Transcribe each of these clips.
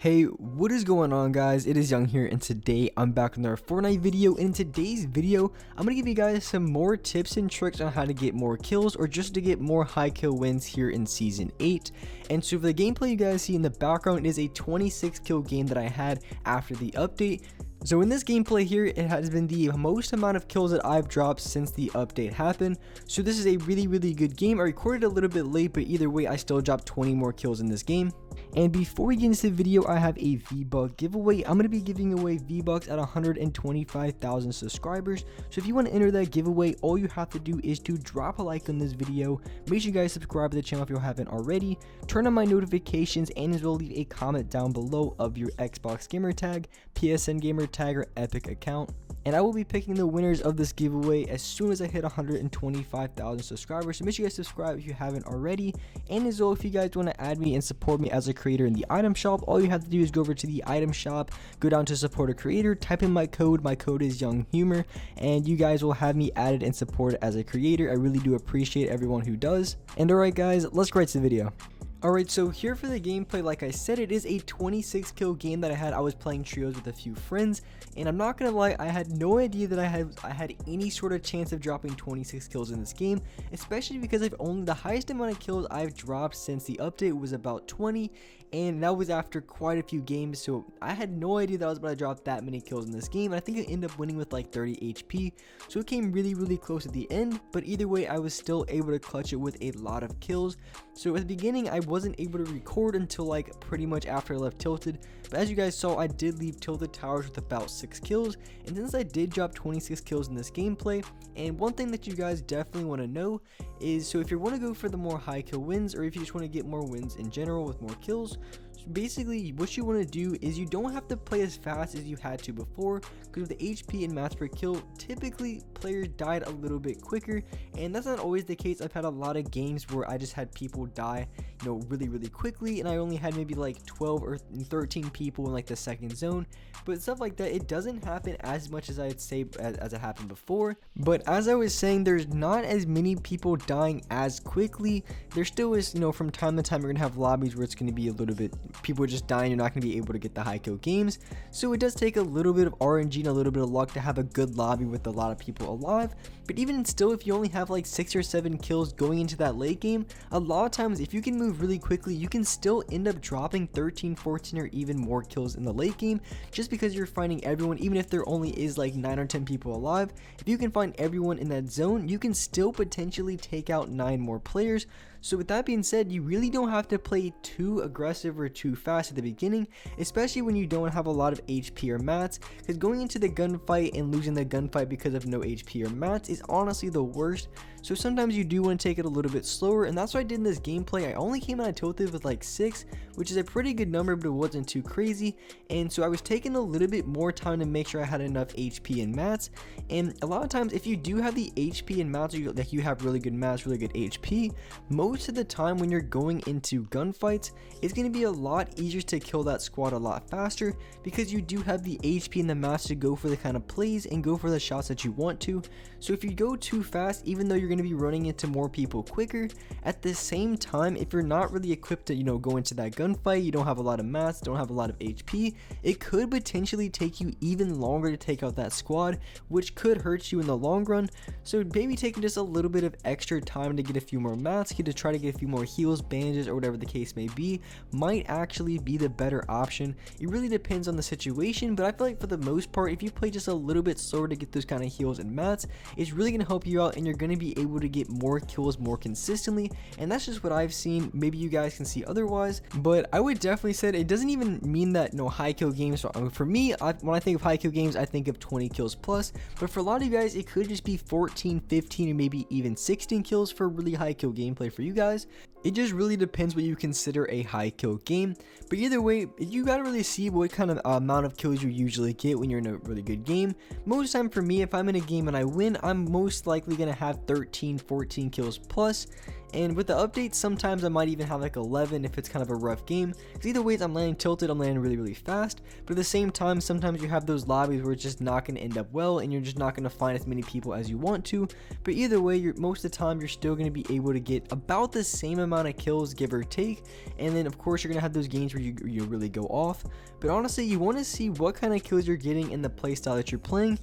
Hey, what is going on, guys? It is Young here, and today I'm back with another Fortnite video. And in today's video, I'm gonna give you guys some more tips and tricks on how to get more kills or just to get more high kill wins here in season 8. And so for the gameplay you guys see in the background, it is a 26 kill game that I had after the update. So in this gameplay here, it has been the most amount of kills that I've dropped since the update happened. So this is a really good game. I recorded a little bit late, but either way, I still dropped 20 more kills in this game. And before we get into the video, I have a V-Buck giveaway. I'm going to be giving away V-Bucks at 125,000 subscribers. So if you want to enter that giveaway, all you have to do is to drop a like on this video. Make sure you guys subscribe to the channel if you haven't already. Turn on my notifications and as well leave a comment down below of your Xbox gamer tag, PSN gamer tag, or Epic account. And I will be picking the winners of this giveaway as soon as I hit 125,000 subscribers. So make sure you guys subscribe if you haven't already. And as well, if you guys want to add me and support me as a creator in the item shop, all you have to do is go over to the item shop, go down to support a creator, type in my code. My code is YoungHumor, and you guys will have me added and supported as a creator. I really do appreciate everyone who does. And alright guys, let's get right to the video. Alright, so here for the gameplay, like I said, it is a 26 kill game that I had. I was playing trios with a few friends, and I'm not gonna lie, I had no idea that I had any sort of chance of dropping 26 kills in this game, especially because the highest amount of kills I've dropped since the update was about 20, and that was after quite a few games. So I had no idea that I was about to drop that many kills in this game. I think I ended up winning with like 30 HP, so it came really close at the end, but either way, I was still able to clutch it with a lot of kills. So at the beginning, I wasn't able to record until like pretty much after I left Tilted, but as you guys saw, I did leave Tilted Towers with about 6 kills, and since I did drop 26 kills in this gameplay, and one thing that you guys definitely want to know is, so if you want to go for the more high kill wins, or if you just want to get more wins in general with more kills, so basically what you want to do is you don't have to play as fast as you had to before, because with the HP and mats per kill, typically players died a little bit quicker, and that's not always the case. I've had a lot of games where I just had people die, you know, really quickly, and I only had maybe like 12 or 13 people in like the second zone. But stuff like that, it doesn't happen as much as I'd say as it happened before. But as I was saying, there's not as many people dying as quickly. There still is, you know, from time to time you're gonna have lobbies where it's gonna be a little bit, people are just dying, you're not gonna be able to get the high kill games. So it does take a little bit of RNG and a little bit of luck to have a good lobby with a lot of people alive. But even still, if you only have like 6 or 7 kills going into that late game, a lot of times if you can move really quickly, you can still end up dropping 13, 14, or even more kills in the late game, just because you're finding everyone. Even if there only is like 9 or 10 people alive, if you can find everyone in that zone, you can still potentially take out 9 more players. So with that being said, you really don't have to play too aggressive or too fast at the beginning, especially when you don't have a lot of HP or mats, because going into the gunfight and losing the gunfight because of no HP or mats is honestly the worst. So sometimes you do want to take it a little bit slower, and that's what I did in this gameplay. I only came out of Tilted with like 6, which is a pretty good number, but it wasn't too crazy. And so I was taking a little bit more time to make sure I had enough HP and mats. And a lot of times, if you do have the HP and mats, or like you have really good mats, really good HP, most of the time when you're going into gunfights, it's going to be a lot easier to kill that squad a lot faster, because you do have the HP and the mats to go for the kind of plays and go for the shots that you want to. So if you go too fast, even though you're going to be running into more people quicker, at the same time, if you're not really equipped to, you know, go into that gunfight, you don't have a lot of mats, don't have a lot of HP, it could potentially take you even longer to take out that squad, which could hurt you in the long run. So maybe taking just a little bit of extra time to get a few more mats, to try to get a few more heals, bandages, or whatever the case may be, might actually be the better option. It really depends on the situation, but I feel like for the most part, if you play just a little bit slower to get those kind of heals and mats, it's really going to help you out, and you're going to be able to get more kills more consistently. And that's just what I've seen. Maybe you guys can see otherwise, but I would definitely say it doesn't even mean that no high kill games. For me, when I think of high kill games, I think of 20 kills plus, but for a lot of you guys, it could just be 14, 15, or maybe even 16 kills for really high kill gameplay for you guys. It just really depends what you consider a high kill game, but either way, you gotta really see what kind of amount of kills you usually get when you're in a really good game. Most time for me, if I'm in a game and I win, I'm most likely gonna have 13, 14 kills plus. And with the updates, sometimes I might even have like 11 if it's kind of a rough game, because either ways I'm landing Tilted, I'm landing really fast. But at the same time, sometimes you have those lobbies where it's just not going to end up well, and you're just not going to find as many people as you want to. But either way, most of the time you're still going to be able to get about the same amount amount of kills, give or take, and then of course you're gonna have those games where you really go off. But honestly, you want to see what kind of kills you're getting in the playstyle that you're playing,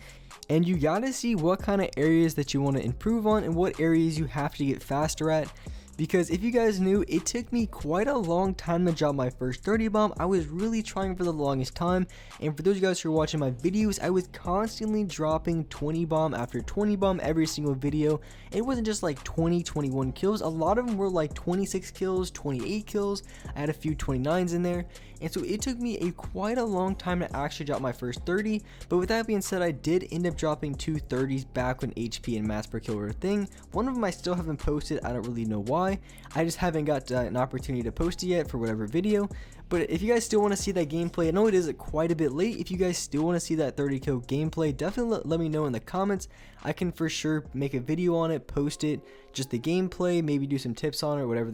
and you gotta see what kind of areas that you want to improve on and what areas you have to get faster at. Because if you guys knew, it took me quite a long time to drop my first 30 bomb. I was really trying for the longest time, and for those of you guys who are watching my videos, I was constantly dropping 20 bomb after 20 bomb every single video. It wasn't just like 20, 21 kills. A lot of them were like 26 kills, 28 kills. I had a few 29s in there, and so it took me quite a long time to actually drop my first 30. But with that being said, I did end up dropping 2 30s back when HP and mats per kill were a thing. One of them I still haven't posted. I don't really know why. I just haven't got an opportunity to post it yet for whatever video. But if you guys still want to see that gameplay, I know it is quite a bit late. If you guys still want to see that 30 kill gameplay, definitely let me know in the comments. I can for sure make a video on it, post it, just the gameplay, maybe do some tips on it, or whatever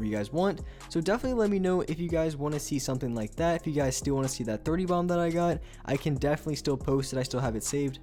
you guys want. So definitely let me know if you guys want to see something like that. If you guys still want to see that 30 bomb that I got, I can definitely still post it. I still have it saved.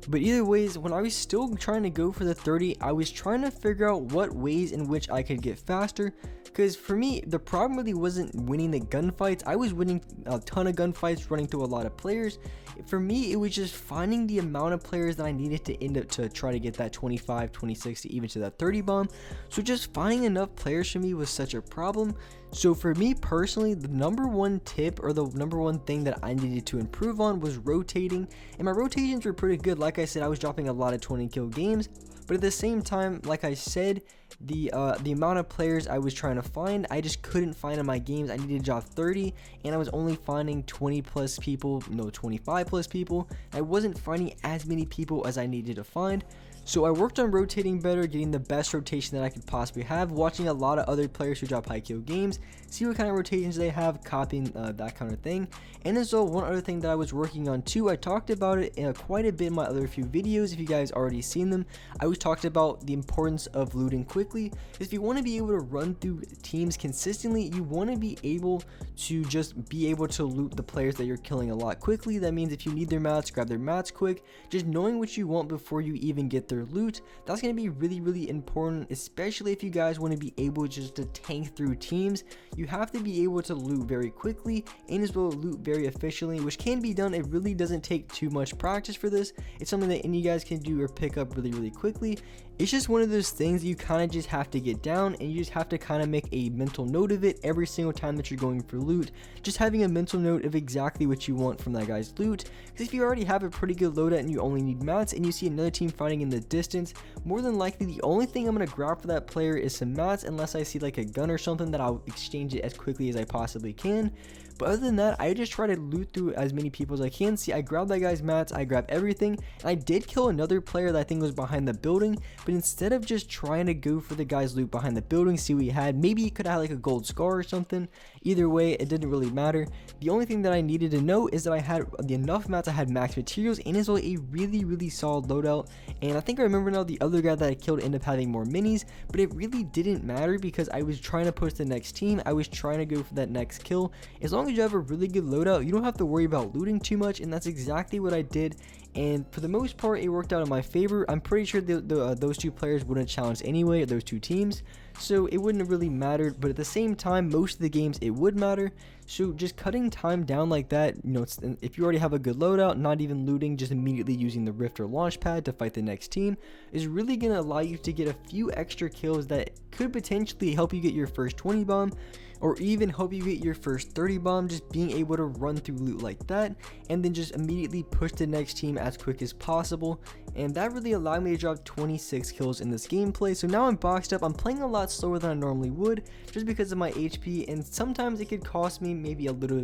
But either ways, when I was still trying to go for the 30, I was trying to figure out what ways in which I could get faster. Because for me, the problem really wasn't winning the gunfights. I was winning a ton of gunfights, running through a lot of players. For me, it was just finding the amount of players that I needed to end up to try to get that 25, 26, to even to that 30 bomb. So just finding enough players for me was such a problem. So for me personally, the number one tip, or the number one thing that I needed to improve on, was rotating. And my rotations were pretty good. Like I said, I was dropping a lot of 20 kill games. But at the same time, like I said, the amount of players I was trying to find, I just couldn't find in my games. I needed to drop 30, and I was only finding 20 plus people, no, 25 plus people. I wasn't finding as many people as I needed to find. So I worked on rotating better, getting the best rotation that I could possibly have, watching a lot of other players who drop high kill games, see what kind of rotations they have, copying that kind of thing. And as well, one other thing that I was working on too, I talked about it quite a bit in my other few videos. If you guys already seen them, I was talked about the importance of looting quickly. If you want to be able to run through teams consistently, you want to be able to just be able to loot the players that you're killing a lot quickly. That means if you need their mats, grab their mats quick. Just knowing what you want before you even get their loot, that's going to be really important, especially if you guys want to be able just to tank through teams. You have to be able to loot very quickly and as well loot very efficiently, which can be done. It really doesn't take too much practice for this. It's something that any of you guys can do or pick up really quickly. It's just one of those things you kind of just have to get down, and you just have to kind of make a mental note of it every single time that you're going for loot. Just having a mental note of exactly what you want from that guy's loot, because if you already have a pretty good loadout and you only need mats and you see another team fighting in the distance, more than likely the only thing I'm going to grab for that player is some mats, unless I see like a gun or something that I'll exchange it as quickly as I possibly can. But other than that, I just try to loot through as many people as I can. See, I grabbed that guy's mats, I grabbed everything, and I did kill another player that I think was behind the building. But instead of just trying to go for the guy's loot behind the building, see what he had, maybe he could have like a gold scar or something. Either way, it didn't really matter. The only thing that I needed to know is that I had enough mats, I had max materials, and as well a really solid loadout. And I think I remember now the other guy that I killed ended up having more minis, but it really didn't matter because I was trying to push the next team. I was trying to go for that next kill. As long as you have a really good loadout, you don't have to worry about looting too much, and that's exactly what I did. And for the most part, it worked out in my favor. I'm pretty sure those two players wouldn't challenge anyway, those two teams, so it wouldn't have really mattered. But at the same time, most of the games it would matter. So just cutting time down like that, you know, if you already have a good loadout, not even looting, just immediately using the rift or launch pad to fight the next team, is really going to allow you to get a few extra kills that could potentially help you get your first 20 bomb, or even help you get your first 30 bomb. Just being able to run through loot like that and then just immediately push the next team as quick as possible. And that really allowed me to drop 26 kills in this gameplay. So now I'm boxed up. I'm playing a lot slower than I normally would just because of my HP, and sometimes it could cost me maybe a little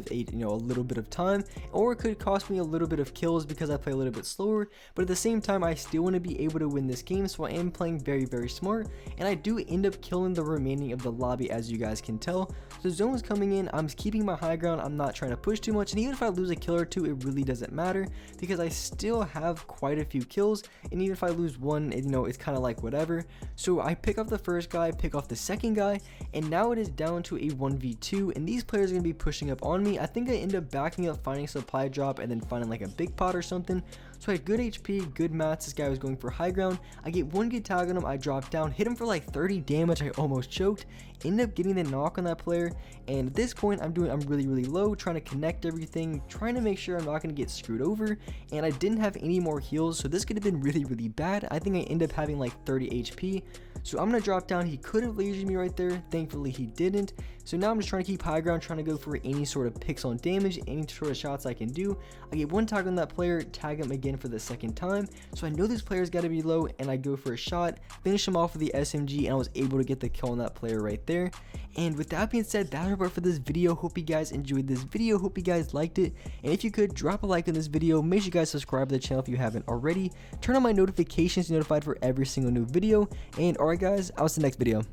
bit of time, or it could cost me a little bit of kills because I play a little bit slower. But at the same time, I still want to be able to win this game, so I am playing very smart, and I do end up killing the remaining of the lobby, as you guys can tell. So zone's coming in, I'm keeping my high ground, I'm not trying to push too much, and even if I lose a kill or two, it really doesn't matter because I still have quite a few kills. And even if I lose one, it's kind of like whatever. So I pick off the first guy, pick off the second guy, and now it is down to a 1v2, and these players are going to be pushing up on me. I think I end up backing up, finding a supply drop, and then finding like a big pot or something. So I had good HP, good mats. This guy was going for high ground. I get one good tag on him. I drop down, hit him for like 30 damage. I almost choked. Ended up getting the knock on that player. And at this point, I'm really low, trying to connect everything, trying to make sure I'm not going to get screwed over. And I didn't have any more heals, so this could have been really bad. I think I ended up having like 30 HP. So I'm going to drop down. He could have lasered me right there. Thankfully, he didn't. So now I'm just trying to keep high ground, trying to go for any sort of picks on damage, any sort of shots I can do. I get one tag on that player, tag him again for the second time. So I know this player's got to be low, and I go for a shot, finish him off with the SMG, and I was able to get the kill on that player right there. And with that being said, that's about it for this video. Hope you guys enjoyed this video. Hope you guys liked it. And if you could, drop a like on this video. Make sure you guys subscribe to the channel if you haven't already. Turn on my notifications to be notified for every single new video. And alright guys, I'll see you in the next video.